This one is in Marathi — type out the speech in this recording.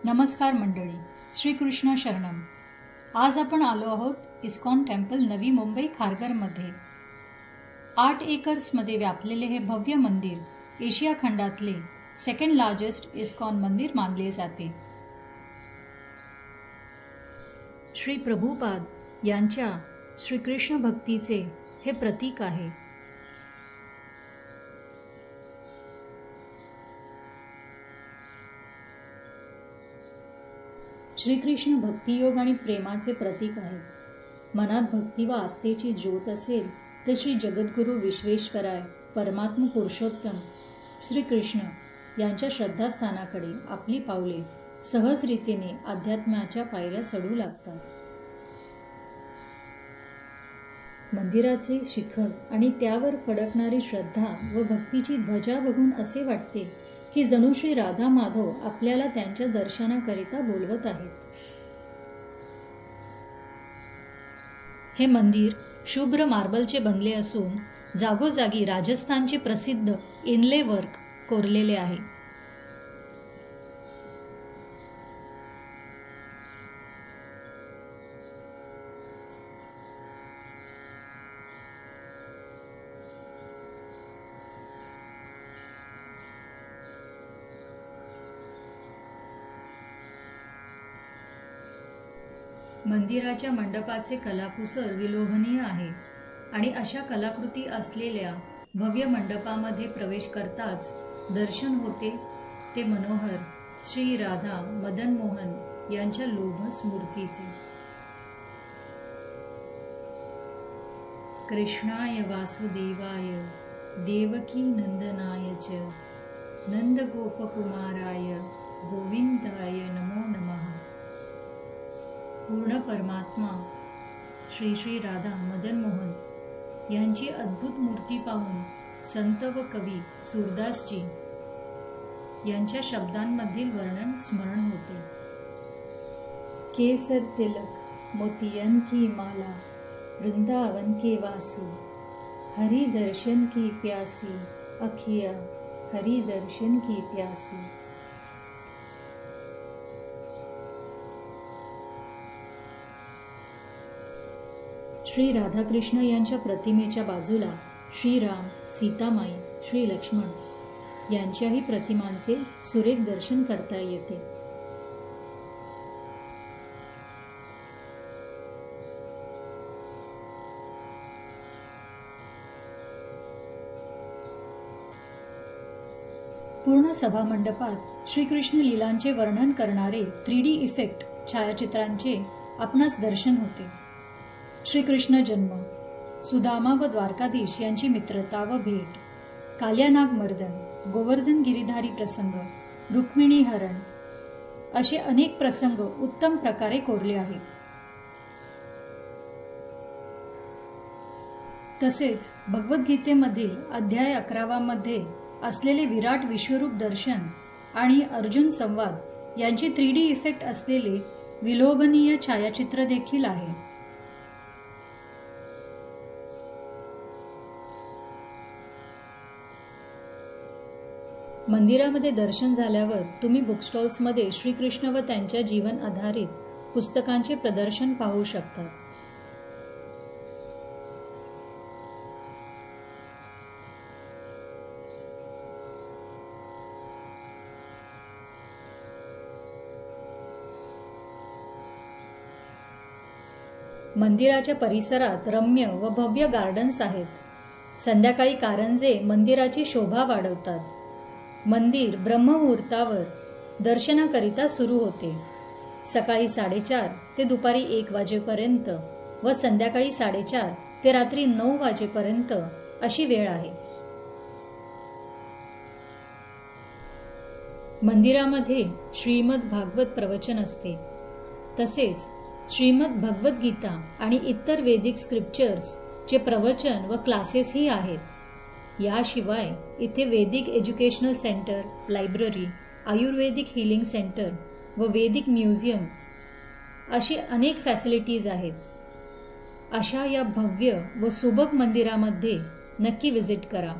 नमस्कार मंडळी, श्रीकृष्ण शरणम. आज आपण आलो आहोत इस्कॉन टेम्पल नवी मुंबई खारघरमध्ये. 8 एकर्समध्ये व्यापलेले हे भव्य मंदिर एशिया खंडातले सेकंड लार्जेस्ट इस्कॉन मंदिर मानले जाते. श्री प्रभुपाद यांच्या श्रीकृष्ण भक्तीचे हे प्रतीक आहे. श्रीकृष्ण भक्तियोग आणि प्रेमाचे प्रतीक आहे. मनात भक्ती व आस्थेची ज्योत असेल तर श्री जगद्गुरू विश्वेश्वराय परमात्मा पुरुषोत्तम श्रीकृष्ण यांच्या श्रद्धास्थानाकडे आपली पावले सहजरीतीने अध्यात्माच्या पायऱ्या चढू लागतात. मंदिराचे शिखर आणि त्यावर फडकणारी श्रद्धा व भक्तीची ध्वजा बघून असे वाटते की जणू श्री राधा माधव आपल्याला त्यांच्या दर्शनाकरिता बोलवत आहेत. हे मंदिर शुभ्र मार्बलचे बनले असून जागोजागी राजस्थानचे प्रसिद्ध इनले वर्क कोरलेले आहे. मंदिराच्या मंडपाचे कलाकुसर विलोभनीय आहे आणि अशा कलाकृती असलेल्या भव्य मंडपामध्ये प्रवेश करताच दर्शन होते ते मनोहर श्री राधा मदन मोहन यांच्या लोभस मूर्तीचे. कृष्णाय वासुदेवाय देवकी नंदनाय च नंदगोपकुमाराय गोविंदाय नमो नमः. पूर्ण परमात्मा श्री श्री राधा मदन मोहन यांची अद्भुत मूर्ती पाहून संत व कवी सूरदासजी यांच्या शब्दांमधील वर्णन स्मरण होते. केसर तिलक मोतियन की माला वृंदावन के वासी हरि दर्शन की प्यासी अखिया हरि दर्शन की प्यासी. श्री राधाकृष्ण यांच्या प्रतिमेच्या बाजूला श्रीराम, सीतामाई, श्री लक्ष्मण यांच्याही प्रतिमांचे सुरेख दर्शन करता येते. पूर्ण सभामंडपात श्रीकृष्ण लीलांचे वर्णन करणारे 3D इफेक्ट छायाचित्रांचे आपणास दर्शन होते. श्रीकृष्ण जन्म, सुदामा व द्वारकाधीश यांची मित्रता व भेट, काल्यानाग मर्दन, गोवर्धन गिरीधारी प्रसंग, रुक्मिणी हरण असे अनेक प्रसंग उत्तम प्रकारे कोरले आहेत. तसेच भगवद्गीतेमधील अध्याय 11 मध्ये असलेले विराट विश्वरूप दर्शन आणि अर्जुन संवाद यांचे 3D इफेक्ट असलेले विलोभनीय छायाचित्र देखील आहे. मंदिरामध्ये दर्शन झाल्यावर तुम्ही बुकस्टॉल्समध्ये श्रीकृष्ण व त्यांच्या जीवन आधारित पुस्तकांचे प्रदर्शन पाहू शकता. मंदिराच्या परिसरात रम्य व भव्य गार्डन्स आहेत. संध्याकाळी कारंजे मंदिराची शोभा वाढवतात. मंदिर ब्रह्ममुहूर्तावर दर्शनाकरिता सुरू होते. सकाळी 4:30 ते दुपारी 1 वाजेपर्यंत व संध्याकाळी 4:30 ते रात्री 9 वाजेपर्यंत अशी वेळ आहे. मंदिरामध्ये श्रीमद भागवत प्रवचन असते. तसेच श्रीमद भगवद्गीता आणि इतर वेदिक स्क्रिप्चर्स चे प्रवचन व क्लासेसही आहेत. याशिवाय इथे वेदिक एज्युकेशनल सेंटर, लायब्ररी, आयुर्वेदिक हीलिंग सेंटर व वेदिक म्युझियम अशी अनेक फॅसिलिटीज आहेत. अशा या भव्य व सुबक मंदिरामध्ये नक्की व्हिजिट करा.